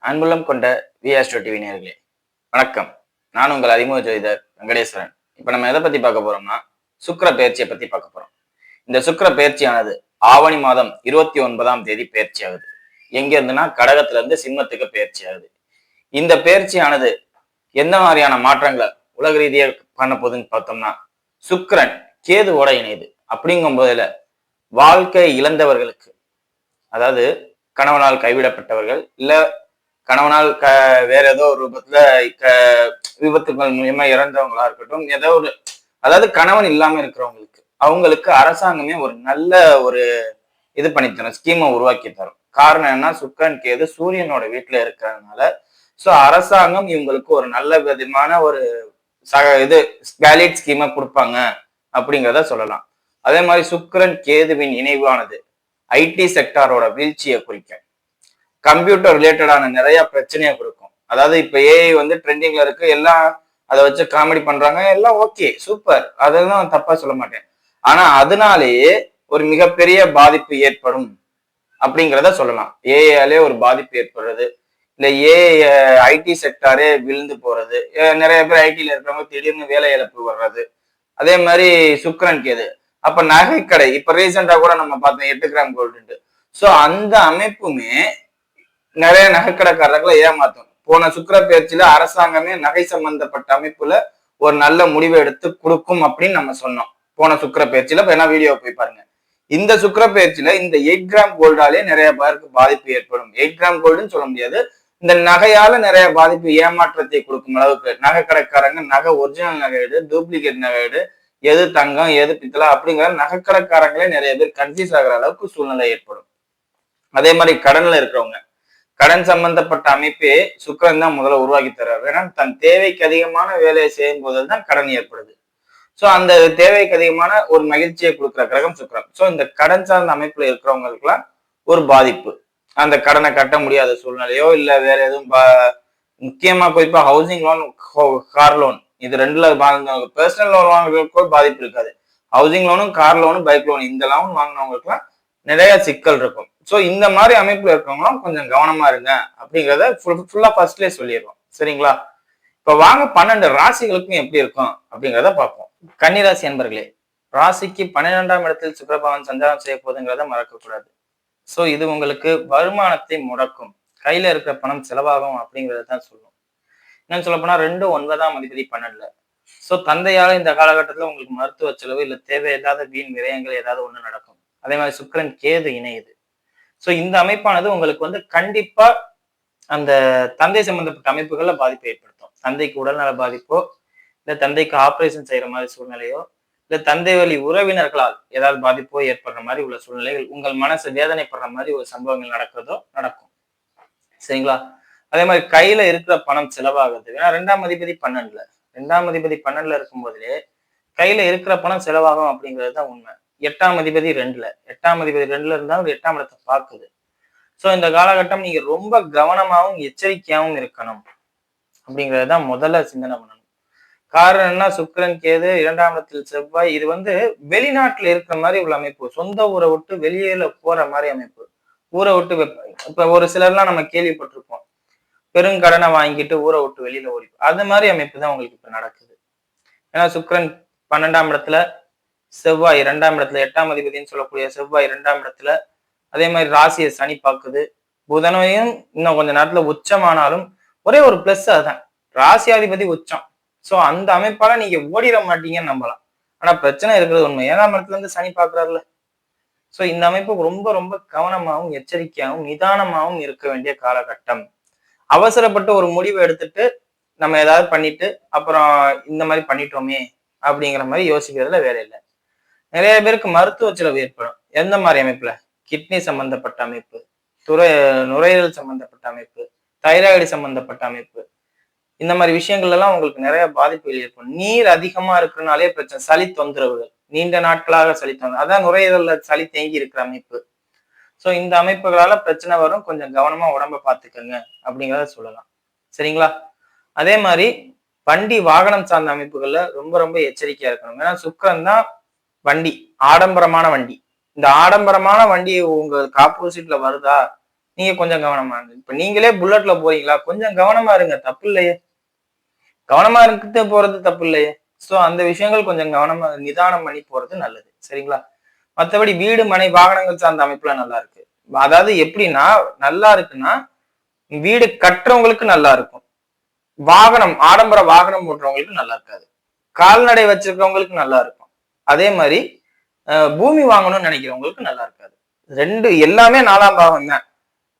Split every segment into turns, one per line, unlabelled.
அன்புள்ளம் கொண்ட விஆஸ்ட்ரோ டிவி நேயர்களே வணக்கம். நான் உங்கள் அறிமுக ஜோதிடர் வெங்கடேஸ்வரன். இப்ப நம்ம எதை பத்தி பார்க்க போறோம்னா சுக்கிர பெயர்ச்சியை பத்தி பார்க்க போறோம். இந்த சுக்கிர பெயர்ச்சியானது ஆவணி மாதம் 29ஆம் தேதி பெயர்ச்சி ஆகுது. எங்க இருந்துன்னா கடகத்துல இருந்து சிம்மத்துக்கு பெயர்ச்சி ஆகுது. இந்த பெயர்ச்சியானது எந்த மாதிரியான மாற்றங்களை உலக ரீதியா பண்ண போகுதுன்னு பார்த்தோம்னா, சுக்கிரன் கேதுவோட இணையுது. அப்படிங்கும் போதுல வாழ்க்கை இழந்தவர்களுக்கு, அதாவது கணவனால் கைவிடப்பட்டவர்கள், இல்ல கணவனால் வேற ஏதோ ஒரு ரூபத்துல விபத்துகள் மூலியமா இறந்தவங்களா இருக்கட்டும், ஏதோ ஒரு, அதாவது கணவன் இல்லாம இருக்கிறவங்களுக்கு, அவங்களுக்கு அரசாங்கமே ஒரு நல்ல ஒரு இது பண்ணி தரும், ஸ்கீமை உருவாக்கி தரும். காரணம் என்ன? சுக்கிரன் கேது சூரியனோட வீட்டுல இருக்கிறதுனால சோ அரசாங்கம் இவங்களுக்கு ஒரு நல்ல விதமான ஒரு இது வேலிட் ஸ்கீமை கொடுப்பாங்க அப்படிங்கிறத சொல்லலாம். அதே மாதிரி சுக்கிரன் கேதுவின் இணைவானது ஐடி செக்டாரோட வீழ்ச்சியை குறிக்கும். கம்ப்யூட்டர் ரிலேட்டடான நிறைய பிரச்சனையை கொடுக்கும். அதாவது இப்ப ஏஐ வந்து ட்ரெண்டிங்ல இருக்கு, எல்லாம் அதை வச்சு காமெடி பண்றாங்க, எல்லாம் ஓகே சூப்பர், அதெல்லாம் தப்பா சொல்ல மாட்டேன். ஆனா அதனாலேயே ஒரு மிகப்பெரிய பாதிப்பு ஏற்படும் அப்படிங்கிறத சொல்லலாம். ஏஐயாலே ஒரு பாதிப்பு ஏற்படுறது, இல்ல ஏஐ ஐடி செக்டாரே விழுந்து போறது, நிறைய பேர் ஐடில இருக்கிறவங்க திடீர்னு வேலை இழப்பு வர்றது. அதே மாதிரி சுக்கிரன் கேது அப்ப நகை கடை, இப்ப ரீசெண்டா கூட நம்ம பார்த்தோம் 8 கிராம் கோல்டு. சோ அந்த அமைப்புமே நிறைய நகைக்கடைக்காரர்களை ஏமாத்தும். போன சுக்கிர பெயர்ச்சியில அரசாங்கமே நகை சம்பந்தப்பட்ட அமைப்புல ஒரு நல்ல முடிவை எடுத்து கொடுக்கும் அப்படின்னு நம்ம சொன்னோம் போன சுக்கிர பெயர்ச்சியில. வேணா வீடியோ போய் பாருங்க. இந்த சுக்கிர பெயர்ச்சியில இந்த 8 கிராம் கோல்டாலே நிறைய பேருக்கு பாதிப்பு ஏற்படும். 8 கிராம் கோல்டுன்னு சொல்ல முடியாது, இந்த நகையால நிறைய பாதிப்பு, ஏமாற்றத்தை கொடுக்கும் அளவுக்கு நகை கடைக்காரங்க நகை ஒரிஜினல் நகை எடு, டூப்ளிகேட் நகை எடு, எது தங்கம் எது பித்தளை அப்படிங்கிற நகைக்கடைக்காரங்களே நிறைய பேர் கன்ஃபியூஸ் ஆகிற அளவுக்கு சூழ்நிலை ஏற்படும். அதே மாதிரி கடன்ல இருக்கிறவங்க, கடன் சம்பந்தப்பட்ட அமைப்பே சுக்கிரன் தான் முதல்ல உருவாக்கி தர்றாரு. ஏன்னா தன் தேவைக்கு அதிகமான வேலையை செய்யும் போதுதான் கடன் ஏற்படுது. சோ அந்த தேவைக்கு அதிகமான ஒரு மகிழ்ச்சியை கொடுக்குற கிரகம் சுக்கிரன். சோ இந்த கடன் சார்ந்த அமைப்புல இருக்கிறவங்களுக்கு எல்லாம் ஒரு பாதிப்பு, அந்த கடனை கட்ட முடியாத சூழ்நிலையோ இல்ல வேற எதுவும் முக்கியமா குறிப்பா ஹவுசிங் லோன், கார் லோன், இது ரெண்டுல பர்சனல் லோன் வாங்குறதுக்கு பாதிப்பு இருக்காது. ஹவுசிங் லோனும், கார் லோனும், பைக் லோன், இந்த லோன் வாங்கினவங்களுக்கு எல்லாம் நிறைய சிக்கல் இருக்கும். சோ இந்த மாதிரி அமைப்புல இருக்கவங்களும் கொஞ்சம் கவனமா இருங்க அப்படிங்கிறத ஃபுல்லா ஃபர்ஸ்ட்லயே சொல்லிடுவோம். சரிங்களா? இப்ப வாங்க 12 ராசிகளுக்கும் எப்படி இருக்கும் அப்படிங்கிறத பார்ப்போம். கன்னிராசி என்பர்களே, ராசிக்கு 12ஆம் இடத்தில் சுக்கிரபகவான் சஞ்சாரம் செய்ய போகுதுங்கிறத மறக்க கூடாது. சோ இது உங்களுக்கு வருமானத்தை முடக்கும், கையில இருக்கிற பணம் செலவாகும் அப்படிங்கறத தான் சொல்லும். என்னன்னு சொல்ல போனா 2 9ஆம் அதிபதி 12ல. சோ தந்தையால இந்த காலகட்டத்துல உங்களுக்கு மருத்துவ செலவு இல்ல தேவையில்லாத வீண் விரயங்கள் ஏதாவது ஒண்ணு நடக்கும். அதே மாதிரி சுக்கிரன் கேது இணையுது. சோ இந்த அமைப்பானது உங்களுக்கு வந்து கண்டிப்பா அந்த தந்தை சம்பந்தப்பட்ட அமைப்புகள்ல பாதிப்பை ஏற்படுத்தும். தந்தைக்கு உடல்நல பாதிப்போ, இல்ல தந்தைக்கு ஆபரேஷன் செய்யற மாதிரி சூழ்நிலையோ, இல்ல தந்தை வழி உறவினர்களால் ஏதாவது பாதிப்போ ஏற்படுற மாதிரி உள்ள சூழ்நிலைகள், உங்கள் மனசு வேதனைப்படுற மாதிரி ஒரு சம்பவங்கள் நடக்கிறதோ நடக்கும். சரிங்களா? அதே மாதிரி கையில இருக்கிற பணம் செலவாகுது. ஏன்னா 2ஆம் அதிபதி 12ல, 2ஆம் அதிபதி 12ல இருக்கும் போதே கையில இருக்கிற பணம் செலவாகும் அப்படிங்கிறது தான் உண்மை. 8ஆம் அதிபதி 2ல, 8ஆம் அதிபதி 2ல இருந்தாலும் 8ஆம் இடத்தை பாக்குது. சோ இந்த காலகட்டம் நீங்க ரொம்ப கவனமாவும் எச்சரிக்கையாவும் இருக்கணும் அப்படிங்கறதுதான் முதல்ல சிந்தனை பண்ணணும். காரணம் என்ன? சுக்கிரன் கேது 2ஆம் இடத்தில் செவ்வாய், இது வந்து வெளிநாட்டுல இருக்கிற மாதிரி உள்ள அமைப்பு, சொந்த ஊரை விட்டு வெளியில போற மாதிரி அமைப்பு. ஊரை விட்டு இப்ப ஒரு சிலர்லாம் நம்ம கேள்விப்பட்டிருப்போம், பெருங்கடனை வாங்கிட்டு ஊரை விட்டு வெளியில ஓடி, அது மாதிரி அமைப்பு தான் உங்களுக்கு இப்ப நடக்குது. ஏன்னா சுக்கிரன் 12ஆம் இடத்துல, செவ்வாய் 2ஆம் இடத்துல, 8ஆம் அதிபதினு சொல்லக்கூடிய செவ்வாய் 2ஆம் இடத்துல, அதே மாதிரி ராசியை சனி பாக்குது. புதனையும் இன்னும் கொஞ்ச நேரத்துல உச்சமானாலும் ஒரே ஒரு பிளஸ் அதுதான், ராசியாதிபதி உச்சம். சோ அந்த அமைப்பால நீங்க ஓடிட மாட்டீங்கன்னு நம்பலாம். ஆனா பிரச்சனை இருக்கிறது உண்மை, 7ஆம் இடத்துல இருந்து சனி பாக்குறாருல. சோ இந்த அமைப்பு ரொம்ப ரொம்ப கவனமாகவும் எச்சரிக்கையாகவும் நிதானமாகவும் இருக்க வேண்டிய காலகட்டம். அவசரப்பட்டு ஒரு முடிவு எடுத்துட்டு நம்ம ஏதாவது பண்ணிட்டு அப்புறம் இந்த மாதிரி பண்ணிட்டோமே அப்படிங்கிற மாதிரி யோசிக்கிறதுல வேலை இல்லை. நிறைய பேருக்கு மருத்துவ செலவு ஏற்படும். எந்த மாதிரி அமைப்புல? கிட்னி சம்பந்தப்பட்ட அமைப்பு, நுரையீரல் சம்பந்தப்பட்ட அமைப்பு, தைராய்டு சம்பந்தப்பட்ட அமைப்பு, இந்த மாதிரி விஷயங்கள் எல்லாம் உங்களுக்கு நிறைய பாதிப்புகள் ஏற்படும். நீர் அதிகமா இருக்கிறனாலே பிரச்சனை, சளி தொந்தரவுகள், நீண்ட நாட்களாக சளி தொந்தரவு, அதான் நுரையீரல்ல சளி தேங்கி இருக்கிற அமைப்பு. சோ இந்த அமைப்புகளால பிரச்சனை வரும், கொஞ்சம் கவனமா உடம்ப பாத்துக்கோங்க அப்படிங்கிறத சொல்லலாம். சரிங்களா? அதே மாதிரி வண்டி வாகனம் சார்ந்த அமைப்புகள்ல ரொம்ப ரொம்ப எச்சரிக்கையா இருக்கணும். ஏன்னா சுக்கிரன் தான் வண்டி, ஆடம்பரமான வண்டி. இந்த ஆடம்பரமான வண்டி உங்க ஆப்போசிட்ல வருதா, நீங்க கொஞ்சம் கவனமா இருங்க. இப்ப நீங்களே புல்லட்ல போறீங்களா, கொஞ்சம் கவனமா இருங்க, தப்பு இல்லையே. கவனமா இருக்கிட்டு போறது தப்பு இல்லையே. சோ அந்த விஷயங்கள் கொஞ்சம் கவனமா நிதானம் பண்ணி போறது நல்லது. சரிங்களா? மத்தபடி வீடு, மனை, வாகனங்கள் சார்ந்த அமைப்புலாம் நல்லா இருக்கு. அதாவது எப்படின்னா, நல்லா இருக்குன்னா, வீடு கட்டுறவங்களுக்கு நல்லா இருக்கும். வாகனம், ஆடம்பர வாகனம் ஓட்டுறவங்களுக்கு நல்லா இருக்காது. கால்நடை வச்சிருக்கிறவங்களுக்கு நல்லா இருக்கும். அதே மாதிரி பூமி வாங்கணும்னு நினைக்கிறவங்களுக்கு நல்லா இருக்காது. 2 எல்லாமே 4ஆம் பாவம் தான்.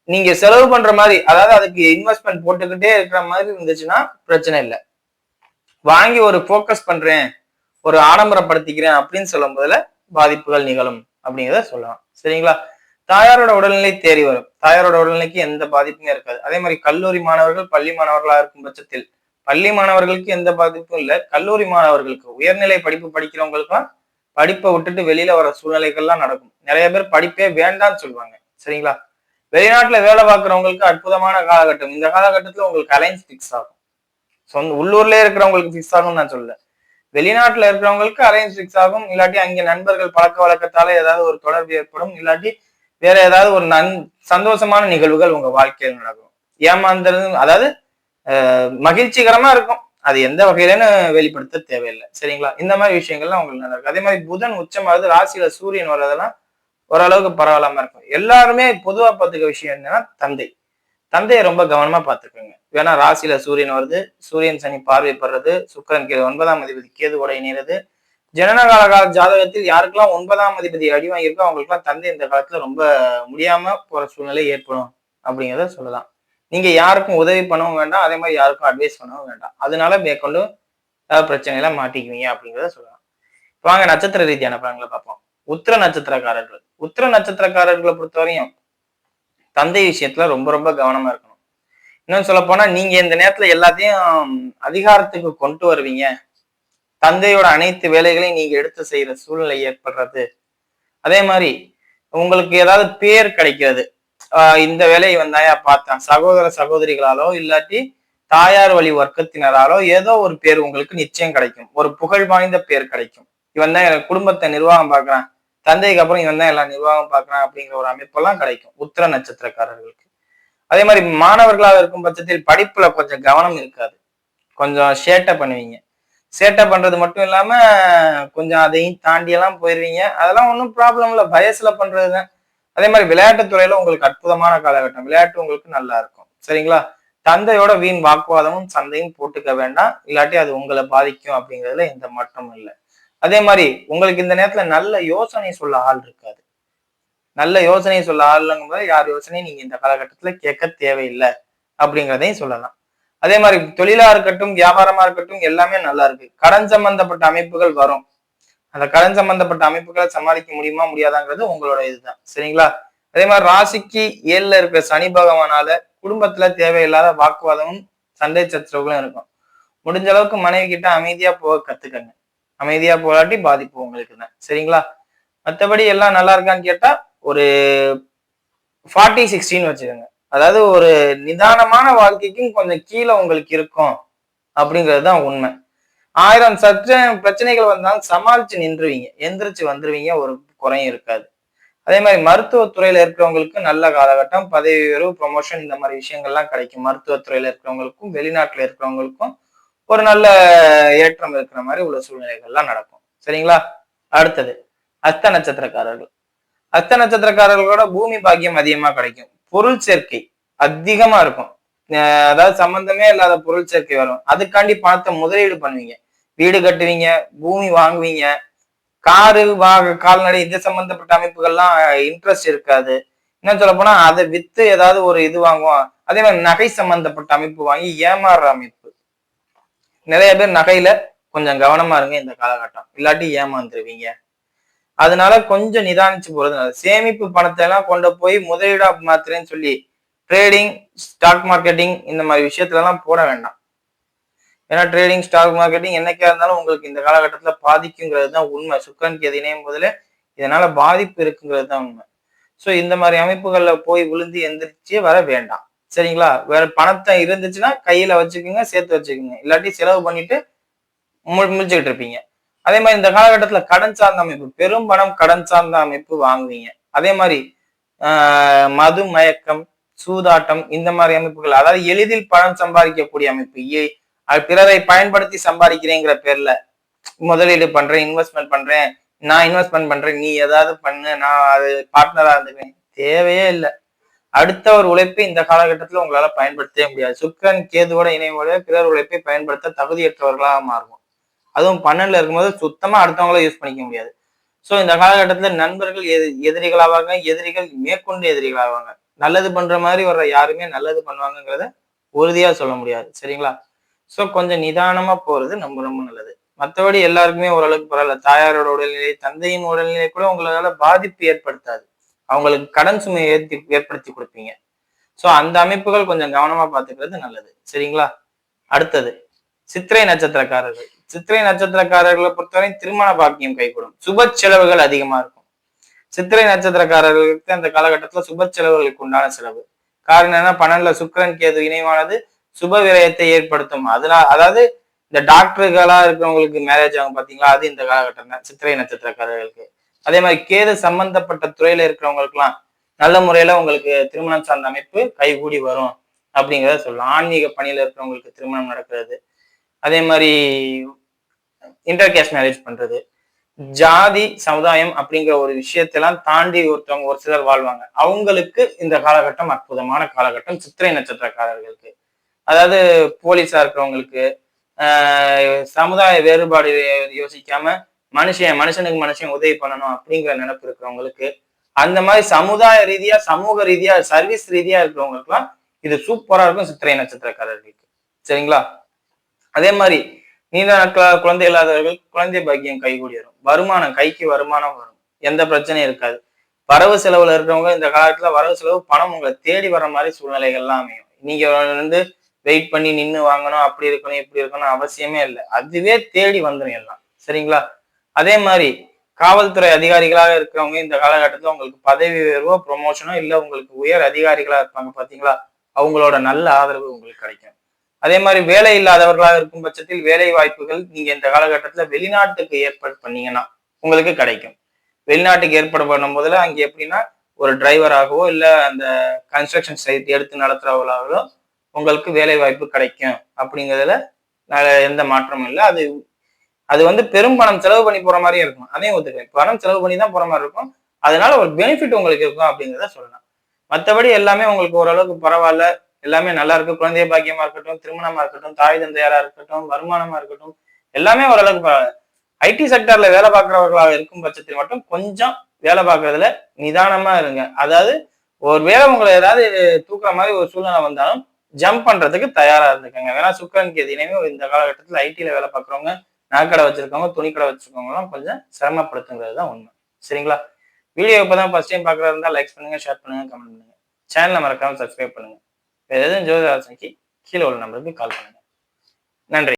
நீங்க செலவு பண்ற மாதிரி, அதாவது அதுக்கு இன்வெஸ்ட்மெண்ட் போட்டுக்கிட்டே இருக்கிற மாதிரி இருந்துச்சுன்னா பிரச்சனை இல்லை. வாங்கி ஒரு போக்கஸ் பண்றேன், ஒரு ஆடம்பரப்படுத்திக்கிறேன் அப்படின்னு சொல்லும் போதுல பாதிப்புகள் நிகழும் அப்படிங்கிறத சொல்லலாம். சரிங்களா? தாயாரோட உடல்நிலை தேறி வரும். தாயாரோட உடல்நிலைக்கு எந்த பாதிப்புமே இருக்காது. அதே மாதிரி கல்லூரி மாணவர்கள், பள்ளி மாணவர்களா இருக்கும் பட்சத்தில், பள்ளி மாணவர்களுக்கு எந்த பாதிப்பும் இல்லை. கல்லூரி மாணவர்களுக்கு, உயர்நிலை படிப்பு படிக்கிறவங்களுக்குலாம் படிப்பை விட்டுட்டு வெளியில வர சூழ்நிலைகள்லாம் நடக்கும். நிறைய பேர் படிப்பே வேண்டாம்னு சொல்லுவாங்க. சரிங்களா? வெளிநாட்டுல வேலை பார்க்கிறவங்களுக்கு அற்புதமான காலகட்டம். இந்த காலகட்டத்துல உங்களுக்கு அலைன்ஸ் பிக்ஸ் ஆகும். சொந்த உள்ளூர்லயே இருக்கிறவங்களுக்கு பிக்ஸ் ஆகும்னு நான் சொல்லல. வெளிநாட்டுல இருக்கிறவங்களுக்கு அலைன்ஸ் பிக்ஸ் ஆகும். இல்லாட்டி அங்க நண்பர்கள் பழக்க வழக்கத்தால ஏதாவது ஒரு தொடர்பு ஏற்படும். இல்லாட்டி வேற ஏதாவது ஒரு சந்தோஷமான நிகழ்வுகள் உங்க வாழ்க்கையில் நடக்கும். ஏமாந்துறது, அதாவது மகிழ்ச்சிகரமா இருக்கும். அது எந்த வகையிலன்னு வெளிப்படுத்த தேவையில்லை. சரிங்களா? இந்த மாதிரி விஷயங்கள்லாம் உங்களுக்கு நல்லா இருக்கும். அதே மாதிரி புதன் உச்சமாவது, ராசியில சூரியன் வர்றதெல்லாம் ஓரளவுக்கு பரவாயில்லாம இருக்கும். எல்லாருமே பொதுவா பார்த்துக்க விஷயம் என்னன்னா தந்தை. தந்தையை ரொம்ப கவனமா பார்த்துக்கோங்க. ஏன்னா ராசியில சூரியன் வருது, சூரியன் சனி பார்வைப்படுறது, சுக்கிரன் கேது 9ஆம் அதிபதி கேதுவோட இணைறது. ஜனனகால ஜாதகத்தில் யாருக்கெல்லாம் 9ஆம் அதிபதி அடி வாங்கியிருக்கோ அவங்களுக்குலாம் தந்தை இந்த காலத்துல ரொம்ப முடியாம போற சூழ்நிலை ஏற்படும் அப்படிங்கிறத சொல்லலாம். நீங்க யாருக்கும் உதவி பண்ணவும் வேண்டாம், அதே மாதிரி யாருக்கும் அட்வைஸ் பண்ணவும் வேண்டாம். அதனால மேற்கொண்டு பிரச்சனையில மாட்டிக்குவீங்க அப்படிங்கிறத சொல்லலாம். வாங்க நட்சத்திர ரீதியான பலன்களை பார்ப்போம். உத்திர நட்சத்திரக்காரர்கள். உத்திர நட்சத்திரக்காரர்களை பொறுத்தவரையும் தந்தை விஷயத்துல ரொம்ப ரொம்ப கவனமா இருக்கணும். இன்னும் சொல்ல போனா நீங்க இந்த நேரத்துல எல்லாத்தையும் அதிகாரத்துக்கு கொண்டு வருவீங்க. தந்தையோட அனைத்து வேலைகளையும் நீங்க எடுத்து செய்யற சூழ்நிலை ஏற்படுறது. அதே மாதிரி உங்களுக்கு ஏதாவது பேர் கிடைக்கிறது. இந்த வேலையை வந்தாயா பார்த்தேன், சகோதர சகோதரிகளாலோ இல்லாட்டி தாயார் வழி வர்க்கத்தினராலோ ஏதோ ஒரு பேர் உங்களுக்கு நிச்சயம் கிடைக்கும். ஒரு புகழ் வாய்ந்த பேர் கிடைக்கும். இவன் தான் குடும்பத்தை நிர்வாகம் பார்க்கறான், தந்தைக்கு அப்புறம் இவன் தான் எல்லாம் நிர்வாகம் பார்க்கறான் அப்படிங்கிற ஒரு அமைப்பெல்லாம் கிடைக்கும் உத்திர நட்சத்திரக்காரர்களுக்கு. அதே மாதிரி மாணவர்களாக இருக்கும் பட்சத்தில் படிப்புல கொஞ்சம் கவனம் இருக்காது. கொஞ்சம் சேட்டை பண்ணுவீங்க. சேட்டை பண்றது மட்டும் இல்லாம கொஞ்சம் அதையும் தாண்டி எல்லாம் போயிருவீங்க. அதெல்லாம் ஒன்றும் ப்ராப்ளம் இல்லை, வயசுல பண்றதுதான். அதே மாதிரி விளையாட்டு துறையில உங்களுக்கு அற்புதமான காலகட்டம். விளையாட்டு உங்களுக்கு நல்லா இருக்கும். சரிங்களா? தந்தையோட வீண் வாக்குவாதமும் சண்டையும் போட்டுக்க வேண்டாம். இல்லாட்டி அது உங்களை பாதிக்கும் அப்படிங்கிறதுல எந்த மாற்றமும் இல்லை. அதே மாதிரி உங்களுக்கு இந்த நேரத்துல நல்ல யோசனை சொல்ல ஆள் இருக்காது. நல்ல யோசனை சொல்ல ஆள் இல்லைங்கும் போது யார் யோசனையும் நீங்க இந்த காலகட்டத்துல கேட்க தேவையில்லை அப்படிங்கிறதையும் சொல்லலாம். அதே மாதிரி தொழிலா இருக்கட்டும், வியாபாரமா இருக்கட்டும், எல்லாமே நல்லா இருக்கு. கடன் சம்பந்தப்பட்ட அமைப்புகள் வரும். அந்த கடன் சம்பந்தப்பட்ட அமைப்புகளை சமாளிக்க முடியுமா முடியாதாங்கிறது உங்களோட இதுதான். சரிங்களா? அதே மாதிரி ராசிக்கு 7ல இருக்கிற சனி பகவானால குடும்பத்துல தேவையில்லாத வாக்குவாதமும் சண்டை சச்சரவுகளும் இருக்கும். முடிஞ்ச அளவுக்கு மனைவி கிட்ட அமைதியா போக கத்துக்கங்க. அமைதியா போகாட்டி பாதிப்பு உங்களுக்கு தான். சரிங்களா? மற்றபடி எல்லாம் நல்லா இருக்கான்னு கேட்டா ஒரு 40-16 வச்சுக்கோங்க. அதாவது ஒரு நிதானமான வாழ்க்கைக்கும் கொஞ்சம் கீழே உங்களுக்கு இருக்கும் அப்படிங்கிறது தான் உண்மை. 1000 பிரச்சனைகள் வந்தாலும் சமாளிச்சு நின்றுவீங்க, எந்திரிச்சு வந்துருவீங்க, ஒரு குறையும் இருக்காது. அதே மாதிரி மருத்துவத்துறையில இருக்கிறவங்களுக்கு நல்ல காலகட்டம். பதவி உயர்வு, ப்ரொமோஷன் இந்த மாதிரி விஷயங்கள்லாம் கிடைக்கும். மருத்துவத்துறையில இருக்கிறவங்களுக்கும் வெளிநாட்டுல இருக்கிறவங்களுக்கும் ஒரு நல்ல ஏற்றம் இருக்கிற மாதிரி உள்ள சூழ்நிலைகள்லாம் நடக்கும். சரிங்களா? அடுத்தது அஸ்த நட்சத்திரக்காரர்கள். அஸ்த நட்சத்திரக்காரர்களோட பூமி பாக்கியம் அதிகமா கிடைக்கும். பொருள் சேர்க்கை அதிகமா இருக்கும். அதாவது சம்பந்தமே இல்லாத பொருள் சேர்க்கை வரும். அதுக்காண்டி பணத்தை முதலீடு பண்ணுவீங்க. வீடு கட்டுவீங்க, பூமி வாங்குவீங்க, காரு கால்நடை இது சம்பந்தப்பட்ட அமைப்புகள்லாம் இன்ட்ரெஸ்ட் இருக்காது. என்ன சொல்ல போனா அதை வித்து ஏதாவது ஒரு இது வாங்குவோம். அதே மாதிரி நகை சம்பந்தப்பட்ட அமைப்பு வாங்கி ஏமாறுற அமைப்பு. நிறைய பேர் நகையில கொஞ்சம் கவனமா இருங்க இந்த காலகட்டம், இல்லாட்டி ஏமாந்துருவீங்க. அதனால கொஞ்சம் நிதானிச்சு போறது நல்லது. சேமிப்பு பணத்தை எல்லாம் கொண்டு போய் முதலீடா மாத்துறேன்னு சொல்லி ட்ரேடிங், ஸ்டாக் மார்க்கெட்டிங் இந்த மாதிரி விஷயத்துல எல்லாம் போட வேண்டாம். ஏன்னா ட்ரேடிங், ஸ்டாக் மார்க்கெட்டிங் என்னைக்கா இருந்தாலும் உங்களுக்கு இந்த காலகட்டத்துல பாதிக்குங்கிறது தான் உண்மை. சுக்கிரன் கேது இணையும் போதுல இதனால பாதிப்பு இருக்குங்கிறது தான் உண்மை. ஸோ இந்த மாதிரி அமைப்புகள்ல போய் விழுந்து எந்திரிச்சே வர வேண்டாம். சரிங்களா? வேற பணத்தை இருந்துச்சுன்னா கையில வச்சுக்கோங்க, சேர்த்து வச்சுக்கோங்க. இல்லாட்டி செலவு பண்ணிட்டு முடிச்சுக்கிட்டு இருப்பீங்க. அதே மாதிரி இந்த காலகட்டத்துல கடன் சார்ந்த அமைப்பு, பெரும் பணம் கடன் சார்ந்த அமைப்பு வாங்குவீங்க. அதே மாதிரி மது மயக்கம், சூதாட்டம் இந்த மாதிரி அமைப்புகள், அதாவது எளிதில் பணம் சம்பாதிக்கக்கூடிய அமைப்பு. பிறரை பயன்படுத்தி சம்பாதிக்கிறேங்கிற பேர்ல முதலீடு பண்றேன், இன்வெஸ்ட்மெண்ட் பண்றேன், நான் இன்வெஸ்ட்மெண்ட் பண்றேன், நீ ஏதாவது பண்ணு, நான் அது பார்ட்னரா இருந்துக்குவேன். தேவையே இல்லை. அடுத்த ஒரு உழைப்பை இந்த காலகட்டத்துல உங்களால பயன்படுத்தவே முடியாது. சுக்கிரன் கேதுவோட இணைவோட பிறர் உழைப்பை பயன்படுத்த தகுதியற்றவர்களாக மாறும். அதுவும் 12ல இருக்கும்போது சுத்தமா அடுத்தவங்கள யூஸ் பண்ணிக்க முடியாது. சோ இந்த காலகட்டத்துல நண்பர்கள் எதிரிகளாவாங்க, எதிரிகள் மேற்கொண்டு எதிரிகளாவாங்க. நல்லது பண்ற மாதிரி வர்ற யாருமே நல்லது பண்ணுவாங்கிறத உறுதியா சொல்ல முடியாது. சரிங்களா? சோ கொஞ்சம் நிதானமா போறது ரொம்ப ரொம்ப நல்லது. மற்றபடி எல்லாருக்குமே ஓரளவுக்கு பரவாயில்ல. தாயாரோட உடல்நிலை, தந்தையின் உடல்நிலை கூட உங்களால பாதிப்பு ஏற்படுத்தாது. அவங்களுக்கு கடன் சுமையை ஏற்படுத்தி கொடுப்பீங்க. சோ அந்த அமைப்புகள் கொஞ்சம் கவனமா பாத்துக்கிறது நல்லது. சரிங்களா? அடுத்தது சித்திரை நட்சத்திரக்காரர்கள். சித்திரை நட்சத்திரக்காரர்களை பொறுத்தவரை திருமண பாக்கியம் கைகூடும். சுப செலவுகள் அதிகமா இருக்கும். சித்திரை நட்சத்திரக்காரர்களுக்கு அந்த காலகட்டத்துல சுப செலவுகளுக்கு உண்டான செலவு. காரணம் என்ன? 12ல சுக்கிரன் கேது இணைவானது சுப விரயத்தை ஏற்படுத்தும். அதனால அதாவது இந்த டாக்டர்களா இருக்கிறவங்களுக்கு மேரேஜ் ஆகும் பாத்தீங்களா, அது இந்த காலகட்டம் தான் சித்திரை நட்சத்திரக்காரர்களுக்கு. அதே மாதிரி கேது சம்பந்தப்பட்ட துறையில இருக்கிறவங்களுக்கு எல்லாம் நல்ல முறையில உங்களுக்கு திருமணம் சார்ந்த அமைப்பு கைகூடி வரும் அப்படிங்கிறத சொல்லலாம். ஆன்மீக பணியில இருக்கிறவங்களுக்கு திருமணம் நடக்கிறது, அதே மாதிரி இன்டர் கேஸ்ட் மேரேஜ் பண்றது, ஜாதி சமுதாயம் அப்படிங்கிற ஒரு விஷயத்தெல்லாம் தாண்டி ஒருத்தவங்க ஒரு சிலர் வாழ்வாங்க. அவங்களுக்கு இந்த காலகட்டம் அற்புதமான காலகட்டம் சித்திரை நட்சத்திரக்காரர்களுக்கு. அதாவது போலீஸா இருக்கிறவங்களுக்கு, சமுதாய வேறுபாடு யோசிக்காம மனுஷனுக்கு மனுஷன் உதவி பண்ணணும் அப்படிங்கிற நினைப்பு இருக்கிறவங்களுக்கு, அந்த மாதிரி சமுதாய ரீதியா சமூக ரீதியா சர்வீஸ் ரீதியா இருக்கிறவங்களுக்கு எல்லாம் இது சூப்பரா இருக்கும் சித்திரை நட்சத்திரக்காரர்களுக்கு. சரிங்களா? அதே மாதிரி நீண்ட நாட்களாக குழந்தை இல்லாதவர்கள் குழந்தை பாக்கியம் கைகூடி வரும். வருமானம், கைக்கு வருமானம் வரும். எந்த பிரச்சனையும் இருக்காது. வரவு செலவுல இருக்கிறவங்க இந்த காலத்துல வரவு செலவு பணம் உங்களை தேடி வர மாதிரி சூழ்நிலைகள்லாம் அமையும். நீங்க வந்து வெயிட் பண்ணி நின்று வாங்கணும், அப்படி இருக்கணும் இப்படி இருக்கணும் அவசியமே இல்லை. அதுவே தேடி வந்துடும் எல்லாம். சரிங்களா? அதே மாதிரி காவல்துறை அதிகாரிகளாக இருக்கிறவங்க இந்த காலகட்டத்துல உங்களுக்கு பதவி உயர்வோ ப்ரொமோஷனோ இல்ல உங்களுக்கு உயர் அதிகாரிகளா இருப்பாங்க பாத்தீங்களா, அவங்களோட நல்ல ஆதரவு உங்களுக்கு கிடைக்கும். அதே மாதிரி வேலை இல்லாதவர்களாக இருக்கும் பட்சத்தில் வேலை வாய்ப்புகள் நீங்க இந்த காலகட்டத்துல வெளிநாட்டுக்கு ஏற்பாடு பண்ணீங்கன்னா உங்களுக்கு கிடைக்கும். வெளிநாட்டுக்கு ஏற்பாடு பண்ணும் போதுல அங்க எப்படின்னா ஒரு டிரைவராகவோ இல்ல அந்த கன்ஸ்ட்ரக்ஷன் சைட் எடுத்து நடத்துறவர்களாகவோ உங்களுக்கு வேலை வாய்ப்பு கிடைக்கும் அப்படிங்கிறதுல எந்த மாற்றமும் இல்லை. அது அது வந்து பெரும் பணம் செலவு பண்ணி போற மாதிரியும் இருக்கும். அதையும் ஒத்துக்கிறேன். பணம் செலவு பண்ணி தான் போற மாதிரி இருக்கும். அதனால ஒரு பெனிஃபிட் உங்களுக்கு இருக்கும் அப்படிங்கிறத சொல்லலாம். மற்றபடி எல்லாமே உங்களுக்கு ஓரளவுக்கு பரவாயில்ல, எல்லாமே நல்லா இருக்கு. குழந்தை பாக்கியமா இருக்கட்டும், திருமணமா இருக்கட்டும், தாய் தந்தையாரா இருக்கட்டும், வருமானமா இருக்கட்டும், எல்லாமே ஓரளவுக்கு பரவாயில்ல. ஐடி செக்டர்ல வேலை பார்க்கிறவர்களாக இருக்கும் பட்சத்தில் மட்டும் கொஞ்சம் வேலை பார்க்கறதுல நிதானமா இருங்க. அதாவது ஒரு வேலை உங்களை ஏதாவது தூக்குற மாதிரி ஒரு சூழ்நிலை வந்தாலும் ஜம்ப் பண்றதுக்கு தயாரா இருந்துக்கங்க. வேணா சுக்கிரன் கேது இனிமே இந்த காலகட்டத்தில் ஐடில வேலை பார்க்குறவங்க, நகைக்கடை வச்சிருக்கவங்க, துணிக்கடை வச்சிருக்கவங்க எல்லாம் கொஞ்சம் சிரமப்படுத்துங்கிறது தான் உண்மை. சரிங்களா? வீடியோ இப்பதான் ஃபர்ஸ்ட் டைம் பார்க்கறதா இருந்தா லைக் பண்ணுங்க, ஷேர் பண்ணுங்க, கமெண்ட் பண்ணுங்க. சேனலை மறக்காம சப்ஸ்கிரைப் பண்ணுங்க. வேற எதுவும் ஜோதிட ஆலோசனைக்கு கீழே உள்ள நம்பருக்கு கால் பண்ணுங்க. நன்றி.